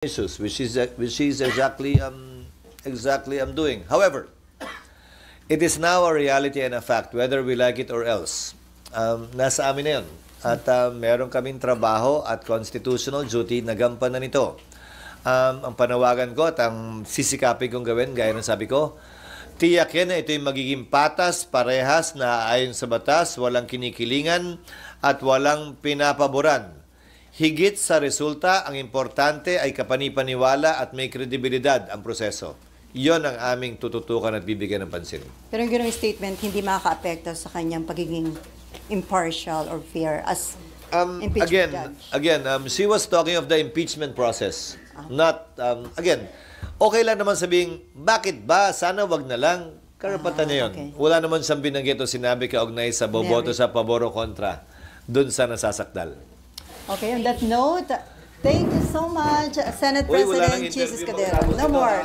issues, which is exactly I'm doing. However, it is now a reality and a fact, whether we like it or else. Nasa amin na yun. At meron kaming trabaho at constitutional duty na gampanan nito. Ang panawagan ko at ang sisikapin kong gawin, gaya ng sabi ko, tiyakin na ito yung magiging patas, parehas na ayon sa batas, walang kinikilingan at walang pinapaboran. Higit sa resulta, ang importante ay kapanipaniwala at may kredibilidad ang proseso. Iyon ang aming tututukan at bibigyan ng pansin. Pero yung gano'ng statement, hindi makaka-apekto sa kanyang pagiging impartial or fair as impeachment judge. Again, she was talking of the impeachment process. Not, again, okay lang naman sabihin, bakit ba? Sana wag na lang. Karapatan niya yun. Okay. Wala naman siyang binanggit o sinabi kaugnay sa boboto sa pabor o kontra. Doon sa nasasakdal. Okay, on that note, thank you so much, Senate Uy, wala nang President Jesus interview, Escudero. No more.